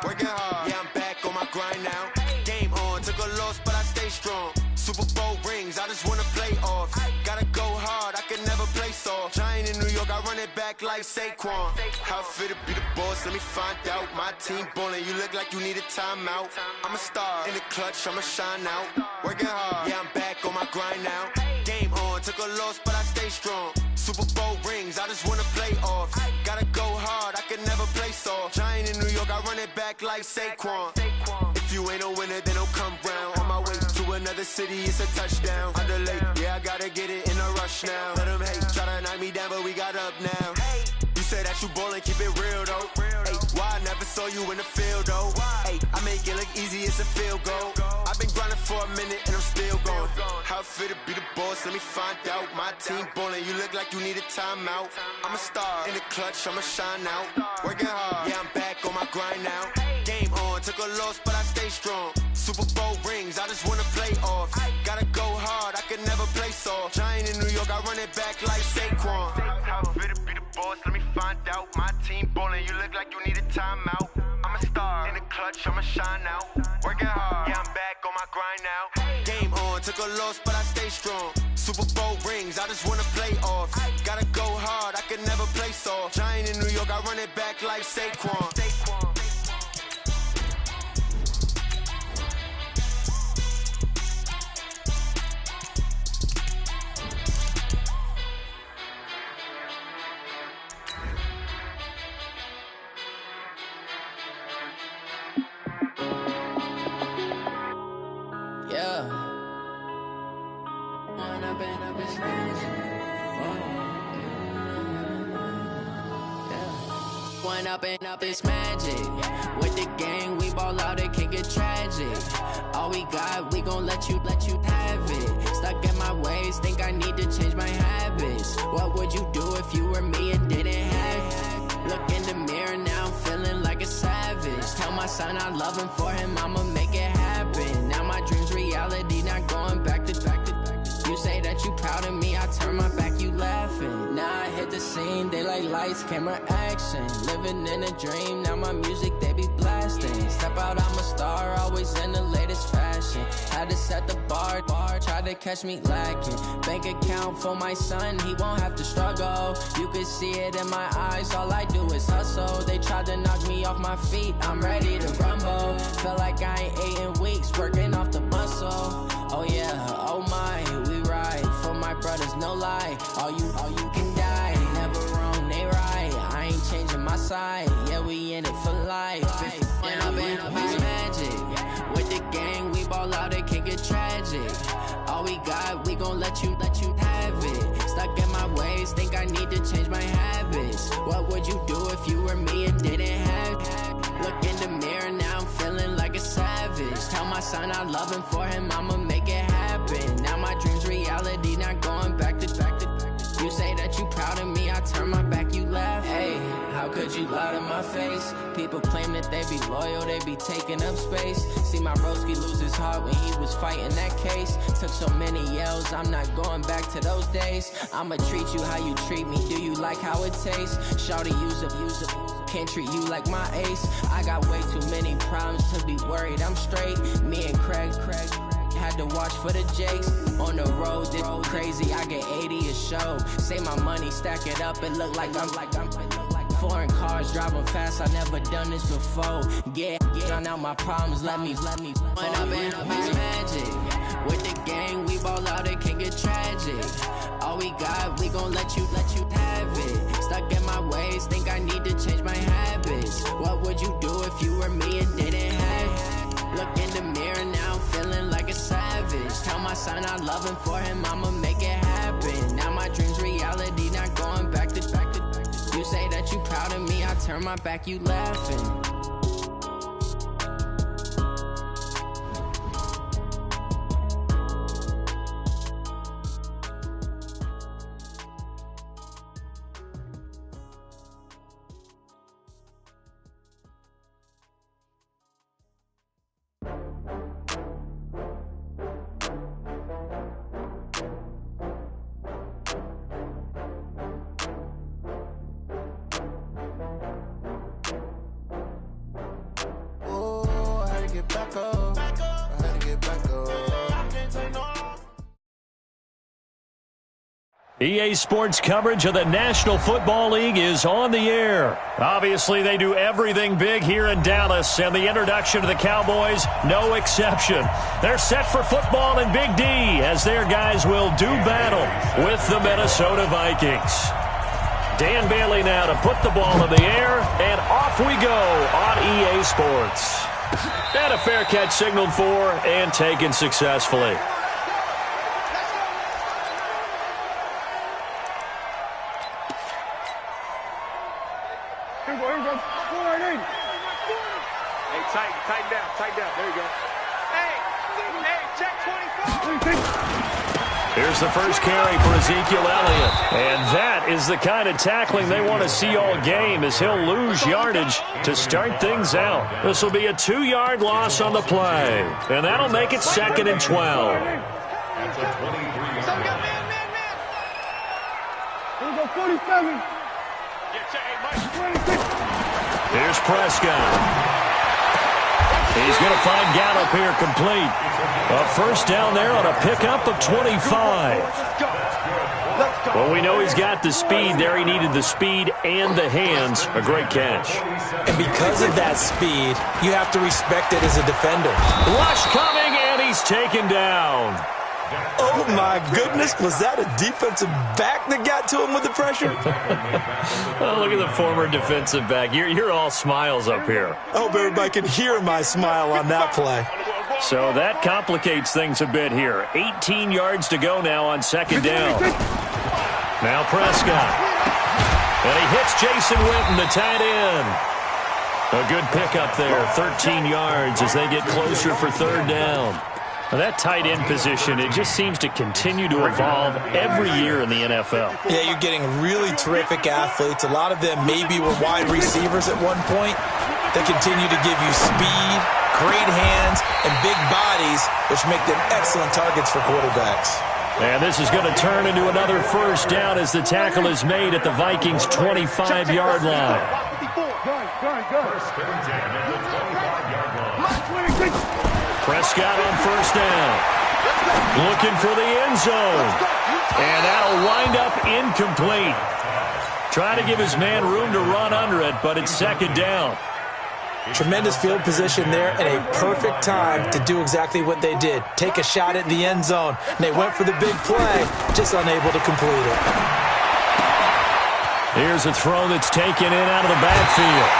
working hard. Yeah, I'm back on my grind now. Game on, took a loss, but I stay strong. Super Bowl rings, I just wanna play off. Gotta go hard, I can never play soft. Giant in New York, I run it back like Saquon. How fit to be the boss, let me find out. My team ballin', you look like you need a timeout. I'm a star, in the clutch, I'ma shine out. Working hard, yeah, I'm back on my grind now. Game on, took a loss, but I stay strong. Super Bowl rings, I just wanna play off. Gotta go hard, I can never play soft. Giant in New York, I run it back like Saquon. If you ain't a winner, then don't come round. On my way to another city, it's a touchdown. Underlay, yeah, I gotta get it in a rush now. Let them hate, try to knock me down, but we got up now. You say that you ballin', keep it real though. Hey, why I never saw you in the field though? Hey, I make it look easy, it's a field goal. I've been grinding for a minute and I'm still going. How fit to be the boss, let me find out. My team ballin', you look like you need a timeout. I'm a star, in the clutch, I'ma shine out. Working hard, yeah, I'm back on my grind now. Game on, took a loss, but I stay strong. Super Bowl rings, I just wanna play off. Gotta go hard, I can never play soft. Giant in New York, I run it back like Saquon. How fit to be the boss, let me find out. My team ballin', you look like you need a timeout. I'm a star, in the clutch, I'ma shine out. Working hard, yeah, I'm back on my grind now. Game on, took a loss, but I stay strong. Super Bowl rings, I just wanna play off. Gotta go hard, I can never play soft. Giant in New York, I run it back like Saquon. Up this magic. With the gang, we ball out, it can get tragic. All we got, we gon' let you have it. Stuck in my ways, think I need to change my habits. What would you do if you were me and didn't have it? Look in the mirror, now I'm feeling like a savage. Tell my son I love him, for him I'ma make it happen. Now my dream's reality, not going back to. You say that you proud of me, I turn my back, you laughing. Now I hit the scene, they like lights, camera, action. Living in a dream, now my music, they be blasting. Step out, I'm a star, always in the latest fashion. Had to set the bar, try to catch me lacking. Bank account for my son, he won't have to struggle. You can see it in my eyes, all I do is hustle. They tried to knock me off my feet, I'm ready to rumble. Feel like I ain't ate in weeks, working off the muscle. Oh yeah, oh my, we ride for my brothers, no lie. All you can die, never wrong, they right. I ain't changing my side, yeah, we in it for life. When up in this magic, with the gang, we ball out, it can get tragic. All we got, we gon' let you have it. Stuck in my ways, think I need to change my habits. What would you do if you were me and didn't have it? Look in the mirror, now I'm feeling like a savage. Tell my son I love him, for him I'ma make it happen. Now my dream's reality, not going back to. You say that you proud of me, I turn my back, you laugh. Hey, how could you lie to my face? People claim that they be loyal, they be taking up space. See my broski lose his heart when he was fighting that case. Took so many yells, I'm not going back to those days. I'ma treat you how you treat me, do you like how it tastes? Shawty, use up, can't treat you like my ace. I got way too many problems to be worried, I'm straight. Me and Craig had to watch for the Jakes. On the road, this crazy, I get 80 a show. Say my money, stack it up, it look like I'm foreign cars, driving fast, I never done this before. Get drown out my problems, let me When up in this magic. With the gang, we ball out, it can get tragic. All we got, we gon' let you have it. Stuck in my ways, think I need to change my habits. What would you do if you were me and didn't have it? Look in the mirror, now I'm feeling like a savage. Tell my son I love him, for him I'ma make it happen. Now my dream's reality, not going back to. You say that you proud of me, I turn my back, you laughing. EA Sports coverage of the National Football League is on the air. Obviously, they do everything big here in Dallas, and the introduction to the Cowboys, no exception. They're set for football in Big D as their guys will do battle with the Minnesota Vikings. Dan Bailey now to put the ball in the air, and off we go on EA Sports. And a fair catch signaled for and taken successfully. Tighten down. There you go. Hey, check 24. Here's the first carry for Ezekiel Elliott. And that is the kind of tackling they want to see all game, as he'll lose yardage to start things out. This will be a 2-yard loss on the play. And that'll make it 2nd and 12. That's a 23. Here we go, 47. Here's Prescott. He's going to find Gallup here complete. A first down there on a pickup of 25. Well, we know he's got the speed there. He needed the speed and the hands. A great catch. And because of that speed, you have to respect it as a defender. Rush coming, and he's taken down. Oh, my goodness. Was that a defensive back that got to him with the pressure? Oh, look at the former defensive back. You're all smiles up here. I hope everybody can hear my smile on that play. So that complicates things a bit here. 18 yards to go now on 2nd down. Now Prescott. And he hits Jason Witten, the tight end. A good pickup there, 13 yards as they get closer for 3rd down. Now that tight end position, it just seems to continue to evolve every year in the NFL. Yeah, you're getting really terrific athletes. A lot of them maybe were wide receivers at one point. They continue to give you speed, great hands, and big bodies, which make them excellent targets for quarterbacks. And this is going to turn into another first down as the tackle is made at the Vikings' 25-yard line. Prescott on first down. Looking for the end zone. And that'll wind up incomplete. Trying to give his man room to run under it, but it's 2nd down. Tremendous field position there and a perfect time to do exactly what they did. Take a shot at the end zone. And they went for the big play, just unable to complete it. Here's a throw that's taken in out of the backfield.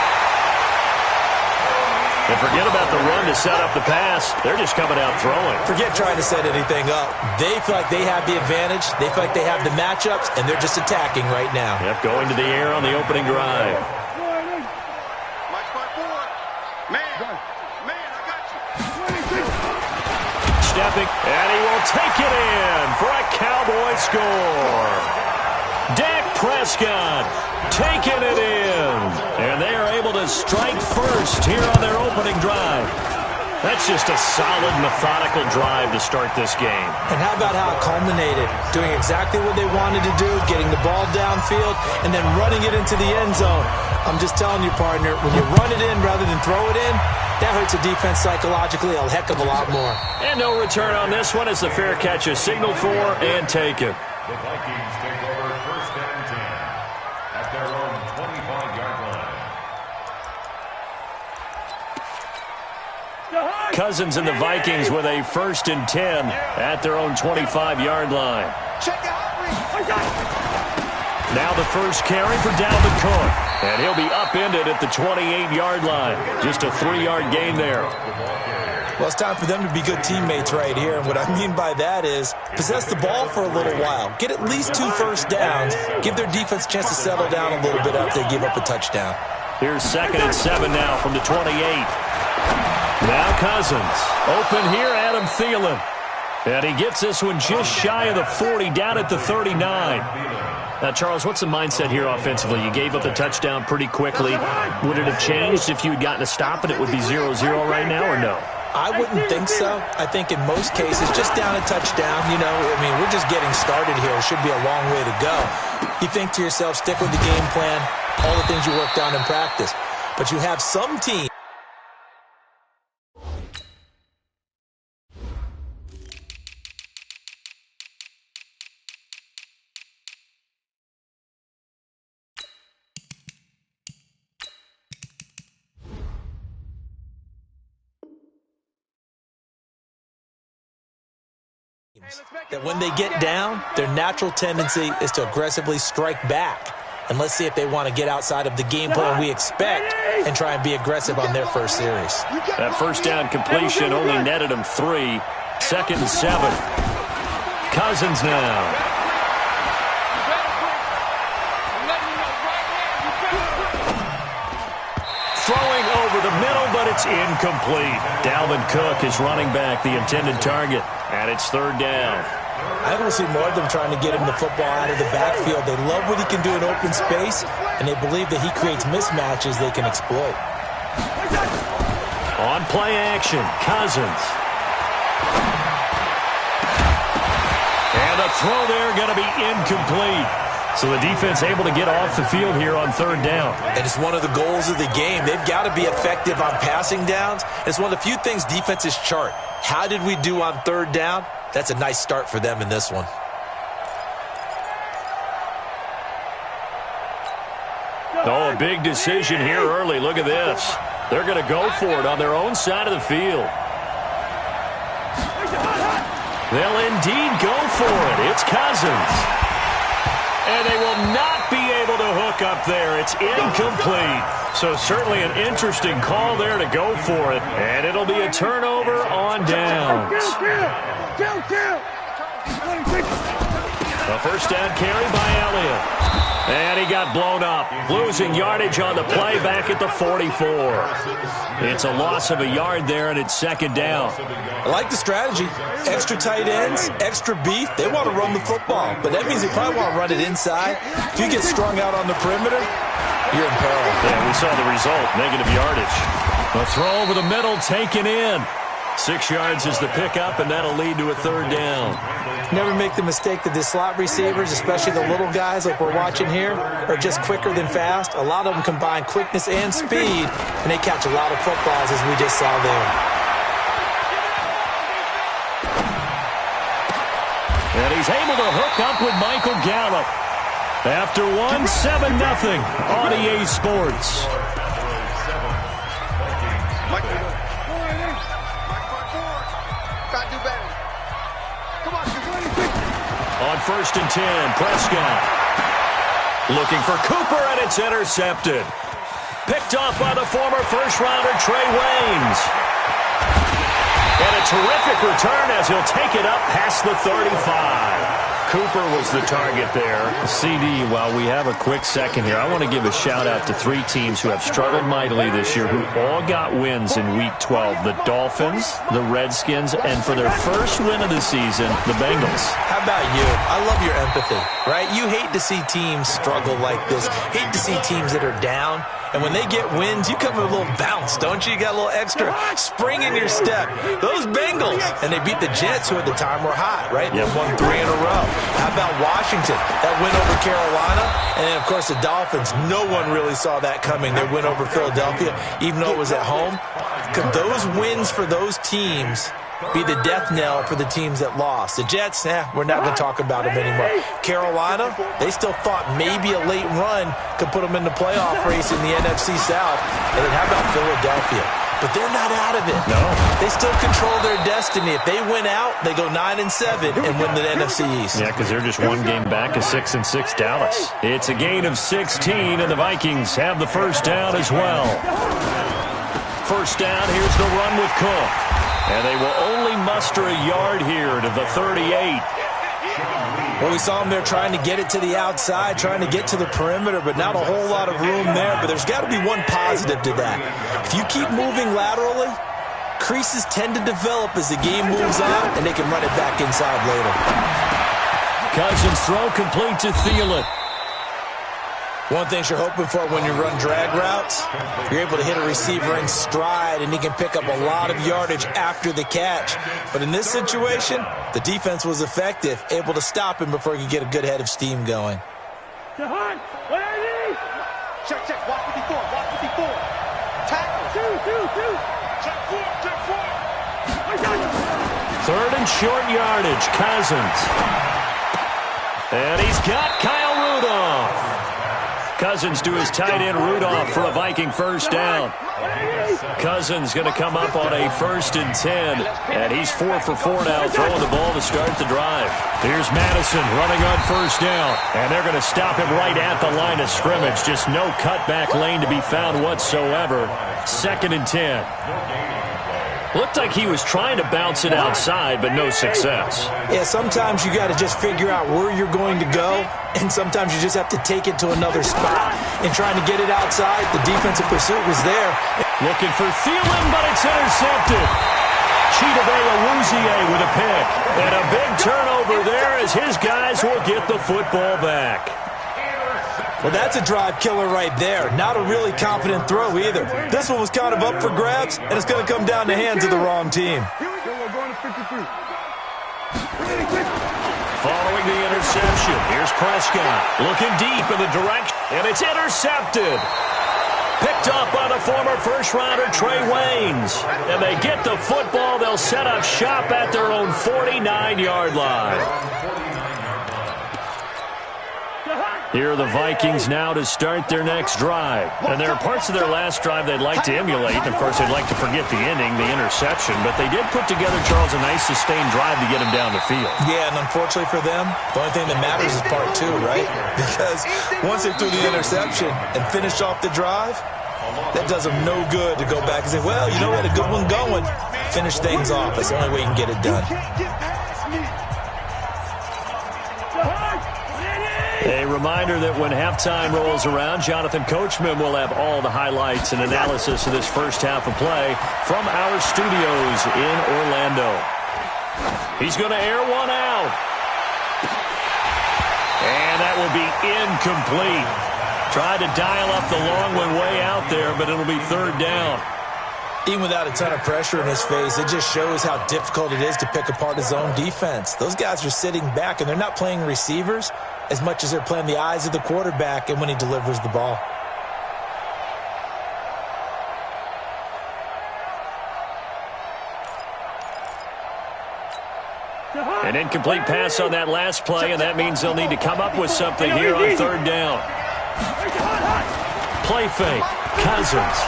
And forget about the run to set up the pass. They're just coming out throwing. Forget trying to set anything up. They feel like they have the advantage. They feel like they have the matchups, and they're just attacking right now. Yep, going to the air on the opening drive. Stepping, and he will take it in for a Cowboy score. Dak Prescott taking it in. And they are able to strike first here on their opening drive. That's just a solid, methodical drive to start this game. And how about how it culminated? Doing exactly what they wanted to do, getting the ball downfield, and then running it into the end zone. I'm just telling you, partner, when you run it in rather than throw it in, that hurts a defense psychologically a heck of a lot more. And no return on this one as the fair catch is signaled for and taken. The Vikings take over 1st and 10 at their own 25-yard line. Cousins and the Vikings with a 1st and 10 at their own 25-yard line. Now the first carry for Dalvin Cook. And he'll be upended at the 28-yard line. Just a 3-yard gain there. Well, it's time for them to be good teammates right here. And what I mean by that is possess the ball for a little while. Get at least 2 first downs. Give their defense a chance to settle down a little bit after they give up a touchdown. Here's 2nd and 7 now from the 28. Now Cousins. Open here, Adam Thielen. And he gets this one just shy of the 40, down at the 39. Now, Charles, what's the mindset here offensively? You gave up the touchdown pretty quickly. Would it have changed if you had gotten a stop and it would be 0-0 right now, or no? I wouldn't think so. I think in most cases, just down a touchdown, we're just getting started here. It should be a long way to go. You think to yourself, stick with the game plan, all the things you worked on in practice. But you have some teams. that when they get down, their natural tendency is to aggressively strike back. And let's see if they want to get outside of the game plan we expect and try and be aggressive on their first series. That first down completion only netted them 3. 2nd and 7. Cousins now. Throwing over the middle, but it's incomplete. Dalvin Cook is running back the intended target, and it's 3rd down. I don't see more of them trying to get him the football out of the backfield. They love what he can do in open space, and they believe that he creates mismatches they can exploit. On play action, Cousins. And a throw there going to be incomplete. So the defense able to get off the field here on 3rd down. And it's one of the goals of the game. They've got to be effective on passing downs. It's one of the few things defenses chart. How did we do on 3rd down? That's a nice start for them in this one. Oh, a big decision here early. Look at this. They're going to go for it on their own side of the field. They'll indeed go for it. It's Cousins. And they will not be able to hook up there. It's incomplete. So certainly an interesting call there to go for it. And it'll be a turnover on downs. A first down carry by Elliott. And he got blown up. Losing yardage on the play back at the 44. It's a loss of a yard there, and it's 2nd down. I like the strategy. Extra tight ends, extra beef. They want to run the football, but that means they probably want to run it inside. If you get strung out on the perimeter, you're in peril. Yeah, we saw the result, negative yardage. A throw over the middle taken in. 6 yards is the pickup, and that'll lead to a 3rd down. Never make the mistake that the slot receivers, especially the little guys like we're watching here, are just quicker than fast. A lot of them combine quickness and speed, and they catch a lot of footballs, as we just saw there. And he's able to hook up with Michael Gallup. After 1-7-0 on EA Sports. On 1st and 10, Prescott. Looking for Cooper, and it's intercepted. Picked off by the former first-rounder Trey Waynes. And a terrific return as he'll take it up past the 35. Cooper was the target there. CD, while we have a quick second here, I want to give a shout-out to 3 teams who have struggled mightily this year, who all got wins in Week 12. The Dolphins, the Redskins, and for their first win of the season, the Bengals. How about you? I love your empathy, right? You hate to see teams struggle like this. Hate to see teams that are down. And when they get wins, you come with a little bounce, don't you? You got a little extra spring in your step. Those Bengals, and they beat the Jets, who at the time were hot, right? They won 3 in a row. How about Washington? That win over Carolina. And then, of course, the Dolphins. No one really saw that coming. Their win over Philadelphia, even though it was at home. Could those wins for those teams be the death knell for the teams that lost? The Jets, we're not going to talk about them anymore. Carolina, they still thought maybe a late run could put them in the playoff race in the NFC South. And then how about Philadelphia? But they're not out of it. No. They still control their destiny. If they win out, they go 9-7 and win the NFC East. Yeah, because they're just one game back of 6-6 Dallas. It's a gain of 16, and the Vikings have the first down as well. First down, here's the run with Cook. And they will only muster a yard here to the 38. Well, we saw them there trying to get it to the outside, trying to get to the perimeter, but not a whole lot of room there. But there's got to be one positive to that. If you keep moving laterally, creases tend to develop as the game moves on, and they can run it back inside later. Cousins throw complete to Thielen. One thing you're hoping for when you run drag routes, you're able to hit a receiver in stride, and he can pick up a lot of yardage after the catch. But in this situation, the defense was effective, able to stop him before he could get a good head of steam going. Check, watch 54, watch 54. Tackle. Two. Check 4. 3rd and short yardage, Cousins. And he's got Kyle Rudolph. Cousins to his tight end Rudolph for a Viking first down. Cousins going to come up on a 1st and 10, and he's 4 for 4 now, throwing the ball to start the drive. Here's Madison running on 1st down, and they're going to stop him right at the line of scrimmage. Just no cutback lane to be found whatsoever. 2nd and 10. Looked like he was trying to bounce it outside, but no success. Yeah, sometimes you got to just figure out where you're going to go, and sometimes you just have to take it to another spot. In trying to get it outside, the defensive pursuit was there. Looking for Thielen, but it's intercepted. Chidobe Awuzie with a pick. And a big turnover there as his guys will get the football back. Well, that's a drive killer right there. Not a really confident throw either. This one was kind of up for grabs, and it's going to come down the hands of the wrong team. Following the interception, here's Prescott. Looking deep in the direction, and it's intercepted. Picked up by the former first-rounder Trey Waynes. And they get the football. They'll set up shop at their own 49-yard line. Here are the Vikings now to start their next drive. And there are parts of their last drive they'd like to emulate. And, of course, they'd like to forget the ending, the interception. But they did put together, Charles, a nice sustained drive to get him down the field. Yeah, and unfortunately for them, the only thing that matters is part 2, right? Because once they threw the interception and finished off the drive, that does them no good to go back and say, well, you know, we had a good one going. Finish things off. That's the only way you can get it done. A reminder that when halftime rolls around, Jonathan Coachman will have all the highlights and analysis of this first half of play from our studios in Orlando. He's going to air one out. And that will be incomplete. Tried to dial up the long one way out there, but it'll be 3rd down. Even without a ton of pressure in his face, it just shows how difficult it is to pick apart his own defense. Those guys are sitting back, and they're not playing receivers as much as they're playing the eyes of the quarterback and when he delivers the ball. An incomplete pass on that last play, and that means they'll need to come up with something here on 3rd down. Play fake. Cousins.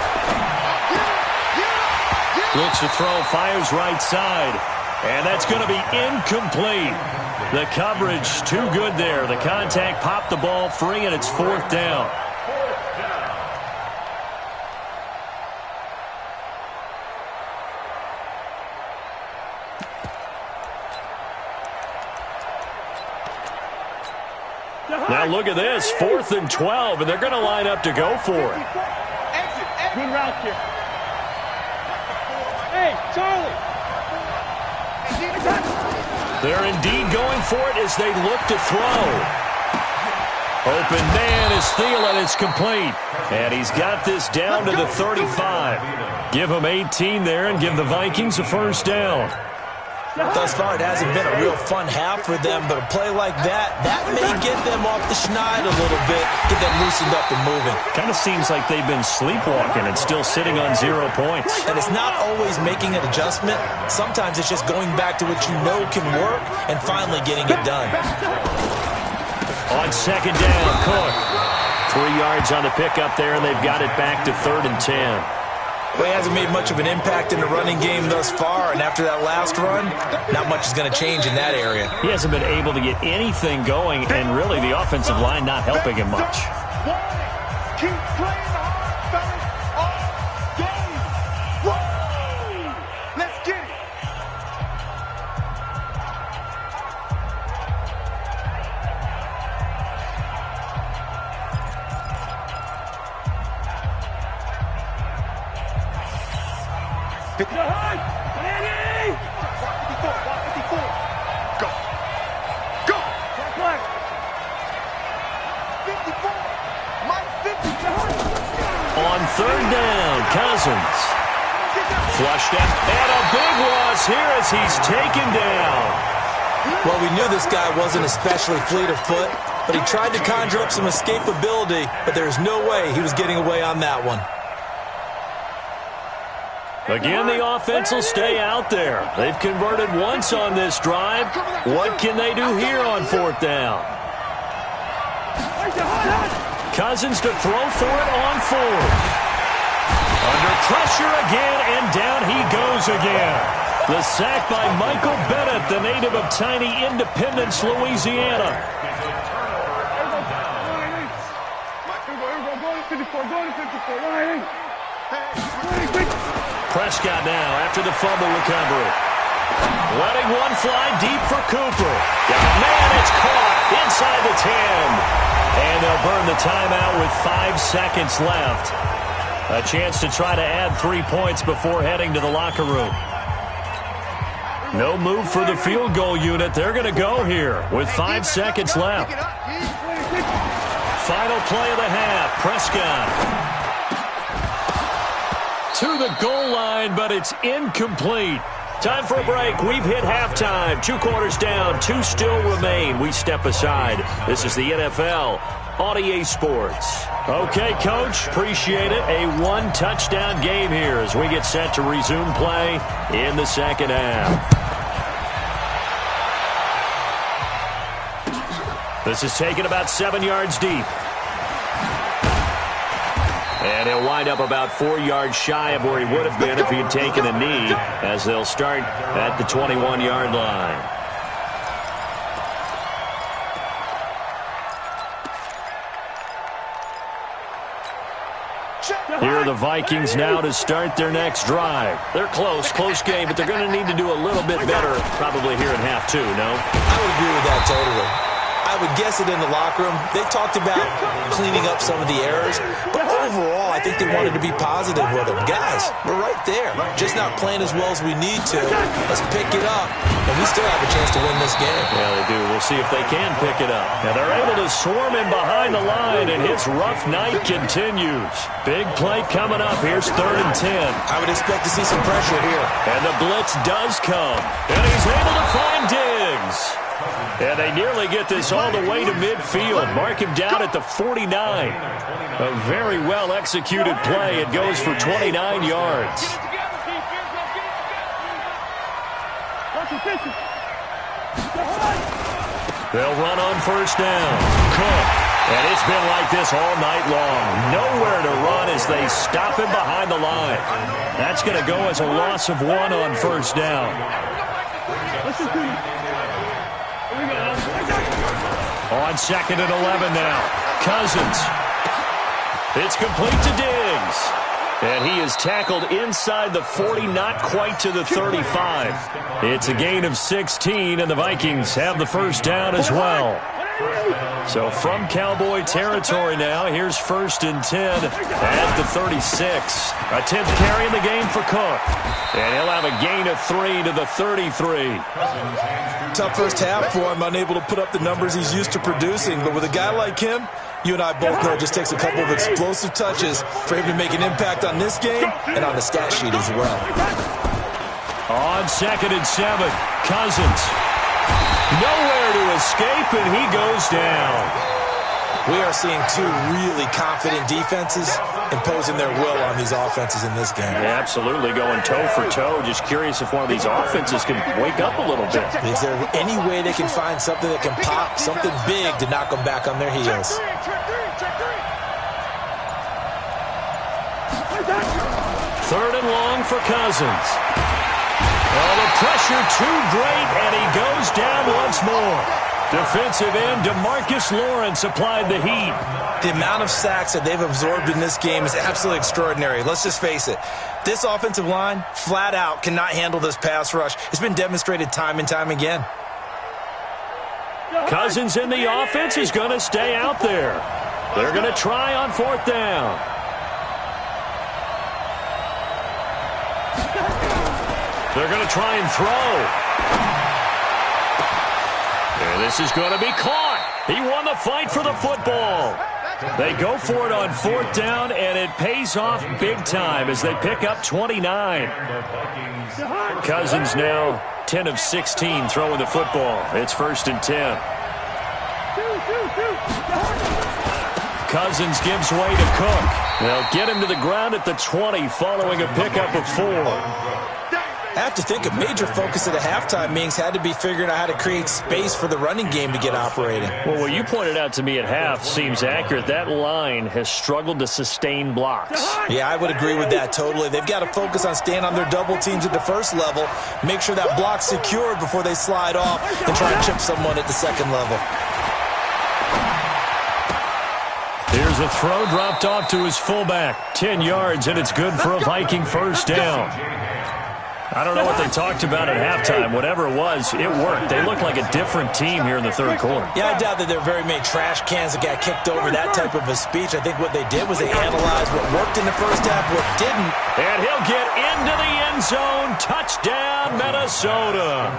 Looks to throw, fires right side. And that's going to be incomplete. The coverage too good there. The contact popped the ball free, and it's 4th down. Now look at this, 4th and 12, and they're going to line up to go for it. Good route here. Hey, Charlie. They're indeed going for it as they look to throw. Open man is Thielen. It's complete. And he's got this down to the 35. Give him 18 there and give the Vikings a 1st down. Thus far, it hasn't been a real fun half for them, but a play like that may get them off the schneid a little bit, get them loosened up and moving. Kind of seems like they've been sleepwalking and still sitting on 0 points. And it's not always making an adjustment. Sometimes it's just going back to what you know can work and finally getting it done. On 2nd down, Cook. 3 yards on the pickup there, and they've got it back to 3rd and 10. Well, he hasn't made much of an impact in the running game thus far, and after that last run, not much is going to change in that area. He hasn't been able to get anything going, and really the offensive line not helping him much. Keep playing hard, fellas, all game. Woo! Let's get it. On 3rd down, Cousins. Flushed out, and a big loss here as he's taken down. Well, we knew this guy wasn't especially fleet of foot, but he tried to conjure up some escapability, but there's no way he was getting away on that one. Again, the offense will stay out there. They've converted once on this drive. What can they do here on 4th down? Cousins to throw for it on fourth. Under pressure again, and down he goes again. The sack by Michael Bennett, the native of tiny Independence, Louisiana. Prescott now after the fumble recovery. Letting one fly deep for Cooper. Man, it's caught inside the 10. And they'll burn the timeout with 5 seconds left. A chance to try to add 3 points before heading to the locker room. No move for the field goal unit. They're going to go here with 5 seconds left. Final play of the half. Prescott to the goal line, but it's incomplete. Time for a break. We've hit halftime. 2 quarters down. 2 still remain. We step aside. This is the NFL on EA Sports. Okay, Coach. Appreciate it. A 1-touchdown game here as we get set to resume play in the second half. This is taken about 7 yards deep. And he'll wind up about 4 yards shy of where he would have been if he had taken a knee, as they'll start at the 21-yard line. Here are the Vikings now to start their next drive. They're close game, but they're going to need to do a little bit better probably here in half 2, no? I would agree with that totally. I would guess it in the locker room. They talked about cleaning up some of the errors, but overall, I think they wanted to be positive with them. Guys, we're right there. Just not playing as well as we need to. Let's pick it up, and we still have a chance to win this game. Yeah, they do. We'll see if they can pick it up. Now, they're able to swarm him behind the line, and his rough night continues. Big play coming up. Here's 3rd and 10. I would expect to see some pressure here. And the blitz does come, and he's able to find Diggs. And they nearly get this all the way to midfield. Mark him down at the 49. A very well-executed play. It goes for 29 yards. They'll run on 1st down. Cook. And it's been like this all night long. Nowhere to run as they stop him behind the line. That's going to go as a loss of 1 on 1st down. On 2nd and 11 now. Cousins. It's complete to Diggs. And he is tackled inside the 40, not quite to the 35. It's a gain of 16, and the Vikings have the 1st down as well. So from Cowboy territory now, here's 1st and 10 at the 36. A 10th carry in the game for Cook. And he'll have a gain of 3 to the 33. Tough first half for him, unable to put up the numbers he's used to producing. But with a guy like him, you and I both know it just takes a couple of explosive touches for him to make an impact on this game and on the stat sheet as well. On 2nd and 7, Cousins. Nowhere to escape, and he goes down. We are seeing 2 really confident defenses imposing their will on these offenses in this game. Yeah, absolutely, going toe for toe. Just curious if one of these offenses can wake up a little bit. Is there any way they can find something that can pop, something big to knock them back on their heels? 3rd and long for Cousins. Oh, the pressure too great, and he goes down once more. Defensive end DeMarcus Lawrence applied the heat. The amount of sacks that they've absorbed in this game is absolutely extraordinary. Let's just face it. This offensive line, flat out, cannot handle this pass rush. It's been demonstrated time and time again. Cousins in the offense is going to stay out there. They're going to try on 4th down. They're going to try and throw. And this is going to be caught. He won the fight for the football. They go for it on 4th down, and it pays off big time as they pick up 29. Cousins now 10 of 16 throwing the football. It's 1st and 10. Cousins gives way to Cook. They'll get him to the ground at the 20 following a pickup of 4. I have to think a major focus at the halftime meetings had to be figuring out how to create space for the running game to get operating. Well, what you pointed out to me at half seems accurate. That line has struggled to sustain blocks. Yeah, I would agree with that totally. They've got to focus on staying on their double teams at the first level, make sure that block's secured before they slide off and try and chip someone at the second level. Here's a throw dropped off to his fullback. 10 yards, and it's good for a Viking first down. I don't know what they talked about at halftime. Whatever it was, it worked. They looked like a different team here in the third quarter. Yeah, I doubt that there are very many trash cans that got kicked over, that type of a speech. I think what they did was they analyzed what worked in the first half, what didn't. And he'll get into the end zone. Touchdown, Minnesota.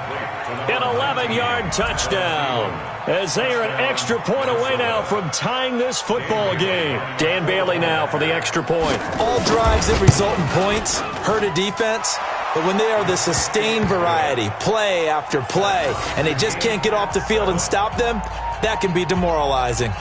An 11-yard touchdown. As they are an extra point away now from tying this football game. Dan Bailey now for the extra point. All drives that result in points hurt a defense. But when they are the sustained variety, play after play, and they just can't get off the field and stop them, that can be demoralizing.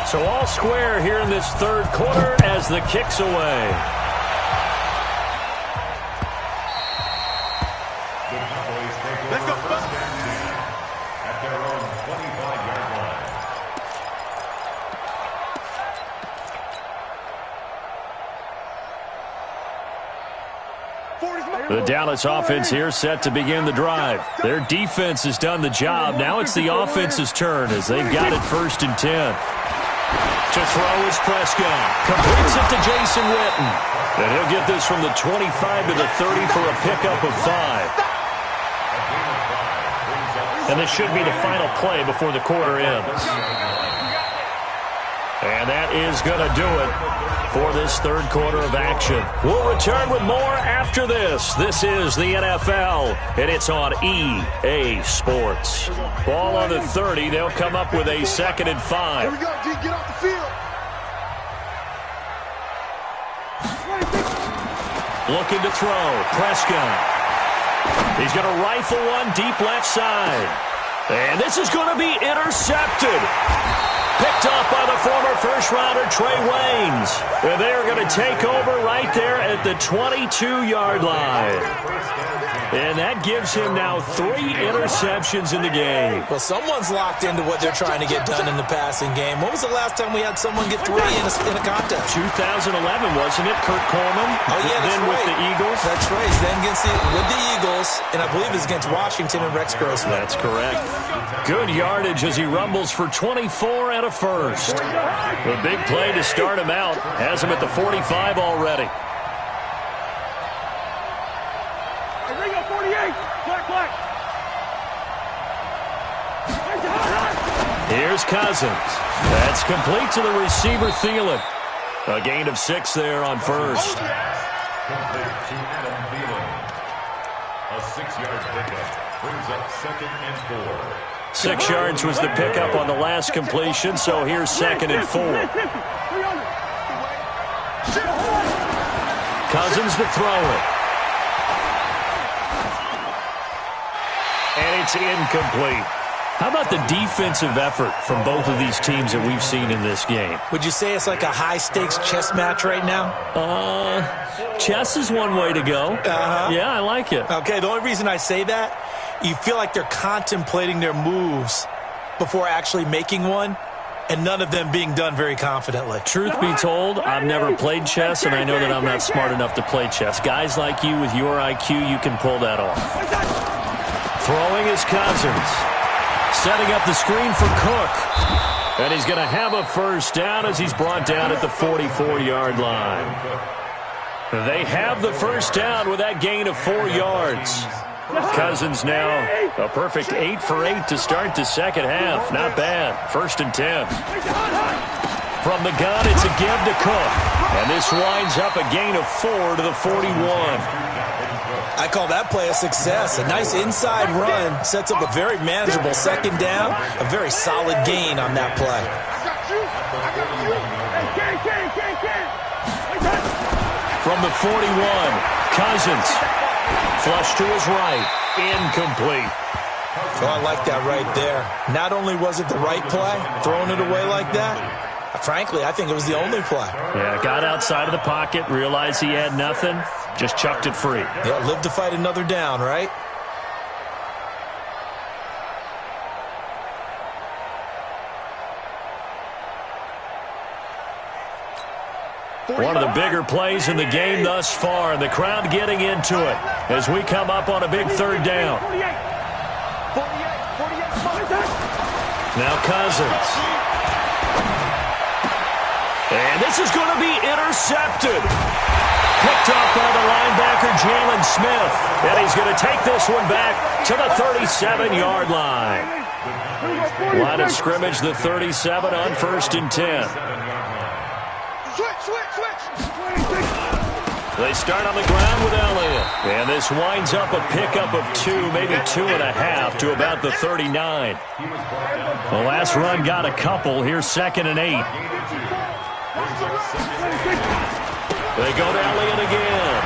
So all square here in this third quarter as the kick's away. The Dallas offense here set to begin the drive. Their defense has done the job. Now it's the offense's turn as they've got it 1st and 10. To throw is Prescott. Completes it to Jason Witten. And he'll get this from the 25 to the 30 for a pickup of 5. And this should be the final play before the quarter ends. And that is going to do it for this third quarter of action. We'll return with more after this. This is the NFL, and it's on EA Sports. Ball on the 30. They'll come up with a 2nd and 5. Here we go, G. Get off the field. Looking to throw. Prescott. He's going to rifle one deep left side. And this is going to be intercepted. Picked off by the former first-rounder Trey Waynes. And they are going to take over right there at the 22-yard line. And that gives him now 3 interceptions in the game. Well, someone's locked into what they're trying to get done in the passing game. When was the last time we had someone get 3 in a contest? 2011, wasn't it? Kurt Coleman. Oh, yeah, that's then right. With the Eagles. That's right. Then with the Eagles, and I believe it's against Washington and Rex Grossman. That's correct. Good yardage as he rumbles for 24 and a first. The big play to start him out has him at the 45 already. Here's Cousins. That's complete to the receiver, Thielen. A gain of 6 there on first. Complete to Adam Thielen. A 6-yard pickup brings up 2nd and 4. 6 yards was the pickup on the last completion, so here's 2nd and 4. Cousins to throw it. And it's incomplete. How about the defensive effort from both of these teams that we've seen in this game? Would you say it's like a high-stakes chess match right now? Chess is one way to go. Yeah, I like it. Okay, the only reason I say that, you feel like they're contemplating their moves before actually making one, and none of them being done very confidently. Truth be told, I've never played chess, and I know that I'm not smart enough to play chess. Guys like you with your IQ, you can pull that off. Throwing is Cousins. Setting up the screen for Cook. And he's going to have a first down as he's brought down at the 44-yard line. They have the first down with that gain of 4 yards. Cousins now a perfect 8 for 8 to start the second half. Not bad. 1st and 10. From the gun, it's a give to Cook. And this winds up a gain of 4 to the 41. I call that play a success. A nice inside run sets up a very manageable second down. A very solid gain on that play. From the 41, Cousins. Flush to his right. Incomplete. Oh, I like that right there. Not only was it the right play, throwing it away like that, frankly, I think it was the only play. Yeah, got outside of the pocket, realized he had nothing, just chucked it free. Yeah, live to fight another down, right? One of the bigger plays in the game thus far, and the crowd getting into it as we come up on a big third down. Now Cousins. And this is going to be intercepted. Picked off by the linebacker, Jalen Smith. And he's going to take this one back to the 37-yard line. Line of scrimmage, the 37 on 1st and 10. They start on the ground with Elliott. And this winds up a pickup of 2, maybe 2.5 to about the 39. The last run got a couple. Here's 2nd and 8. They go to Elliott again.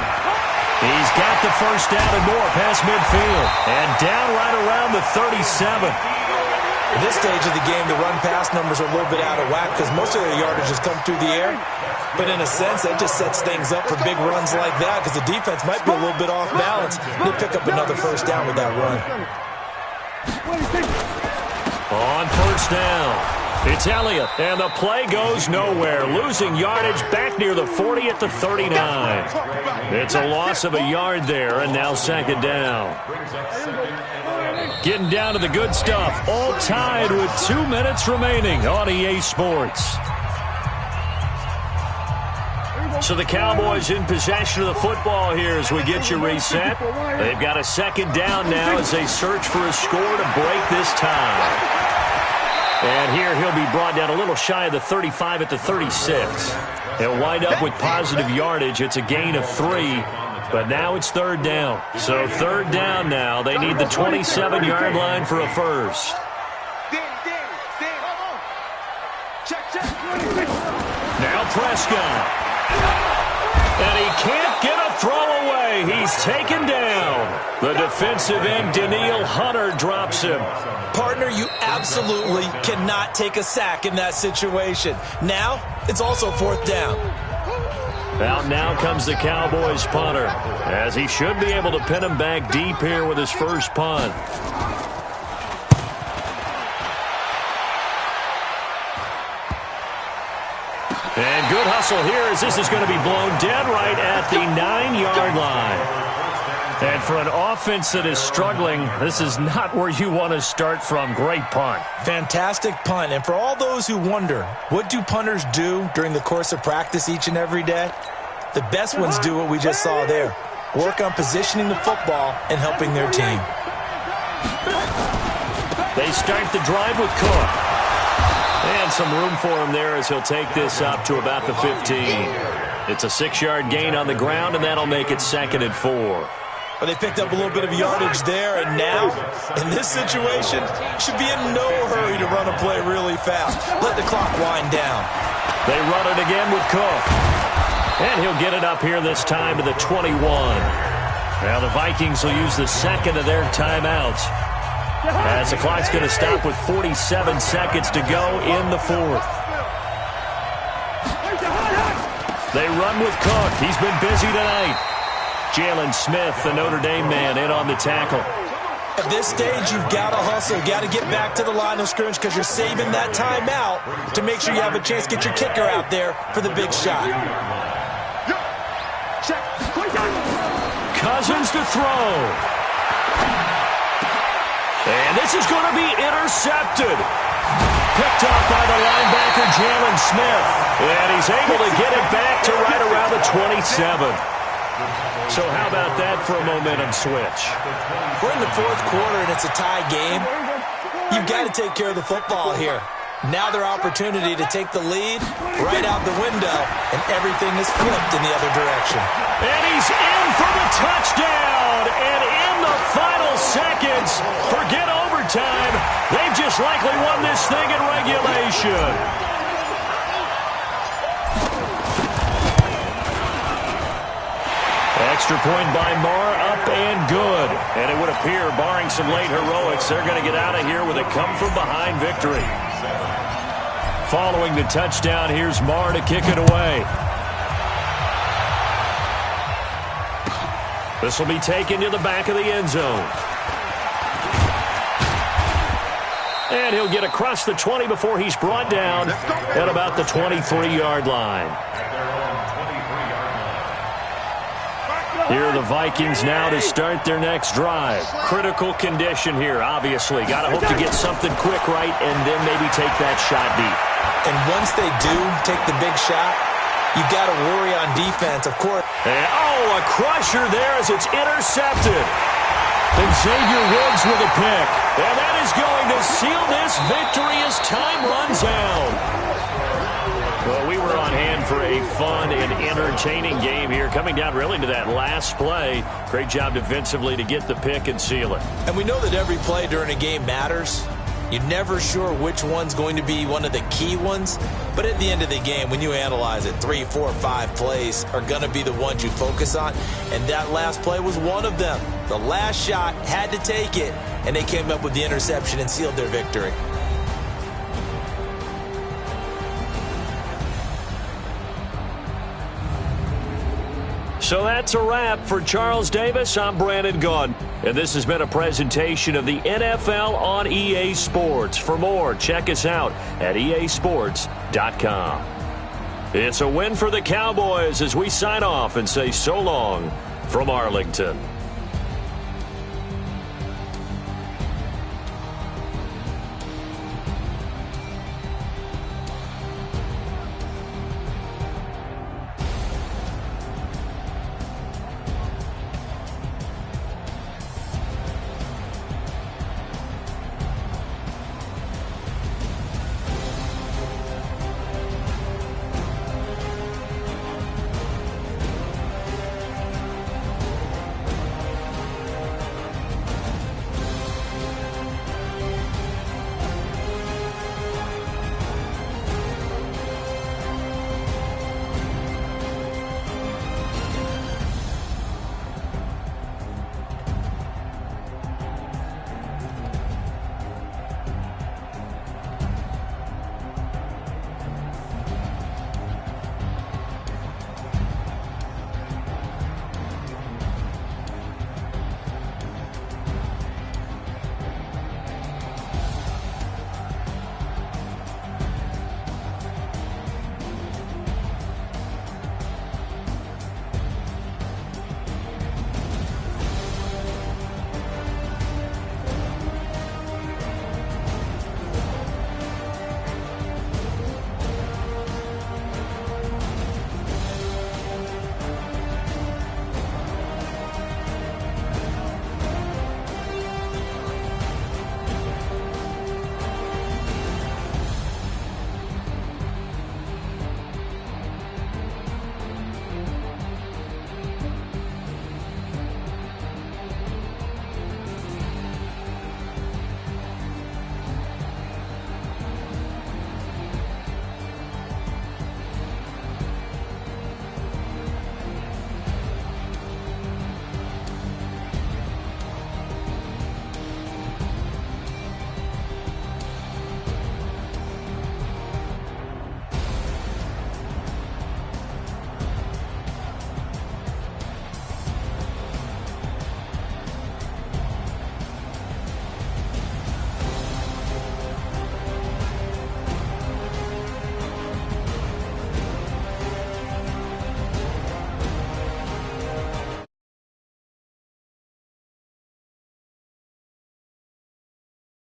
He's got the first down and more past midfield. And down right around the 37. At this stage of the game, the run-pass numbers are a little bit out of whack because most of their yardage has come through the air. But in a sense, that just sets things up for big runs like that because the defense might be a little bit off balance. They pick up another first down with that run. On 1st down, it's Elliott, and the play goes nowhere. Losing yardage back near the 40 at the 39. It's a loss of a yard there, and now 2nd down. Getting down to the good stuff, all tied with 2 minutes remaining on EA Sports. So the Cowboys in possession of the football here as we get you reset. They've got a 2nd down now as they search for a score to break this tie. And here he'll be brought down a little shy of the 35 at the 36. He'll wind up with positive yardage. It's a gain of 3. But now it's 3rd down. So 3rd down now. They need the 27-yard line for a first. Now Prescott. And he can't get a throw away. He's taken down. The defensive end, Danielle Hunter, drops him. Partner, you absolutely cannot take a sack in that situation. Now, it's also 4th down. Out now comes the Cowboys punter, as he should be able to pin him back deep here with his first punt. And good hustle here as this is going to be blown dead right at the 9-yard line. And for an offense that is struggling, this is not where you want to start from. Great punt. Fantastic punt. And for all those who wonder, what do punters do during the course of practice each and every day? The best ones do what we just saw there. Work on positioning the football and helping their team. They start the drive with Cook. And some room for him there as he'll take this up to about the 15. It's a 6-yard gain on the ground, and that'll make it 2nd and 4. Well, they picked up a little bit of yardage there, and now, in this situation, should be in no hurry to run a play really fast. Let the clock wind down. They run it again with Cook. And he'll get it up here this time to the 21. Now the Vikings will use the 2nd of their timeouts, as the clock's going to stop with 47 seconds to go in the 4th. They run with Cook. He's been busy tonight. Jalen Smith, the Notre Dame man, in on the tackle. At this stage, you've got to hustle. You've got to get back to the line of scrimmage because you're saving that timeout to make sure you have a chance to get your kicker out there for the big shot. Cousins to throw. And this is going to be intercepted. Picked off by the linebacker, Jalen Smith. And he's able to get it back to right around the 27. So how about that for a momentum switch? We're in the 4th quarter, and it's a tie game. You've got to take care of the football here. Now their opportunity to take the lead right out the window, and everything is flipped in the other direction. And he's in for the touchdown. And in the final seconds, forget overtime. They've just likely won this thing in regulation. extra point by Marr, up and good. And it would appear, barring some late heroics, they're going to get out of here with a come-from-behind victory. Following the touchdown, here's Marr to kick it away. This will be taken to the back of the end zone. And he'll get across the 20 before he's brought down at about the 23-yard line. Here are the Vikings now to start their next drive. Critical condition here, obviously. Got to hope to get something quick right and then maybe take that shot deep. And once they do take the big shot, you got to worry on defense, of course. And, a crusher there as it's intercepted. And Xavier Woods with a pick. And that is going to seal this victory as time runs out. Well, we were on hand for a fun and entertaining game here, coming down really to that last play. Great job defensively to get the pick and seal it. And we know that every play during a game matters. You're never sure which one's going to be one of the key ones. But at the end of the game, when you analyze it, 3, 4, 5 plays are going to be the ones you focus on. And that last play was one of them. The last shot had to take it, and they came up with the interception and sealed their victory. So that's a wrap for Charles Davis. I'm Brandon Gunn. And this has been a presentation of the NFL on EA Sports. For more, check us out at easports.com. It's a win for the Cowboys as we sign off and say so long from Arlington.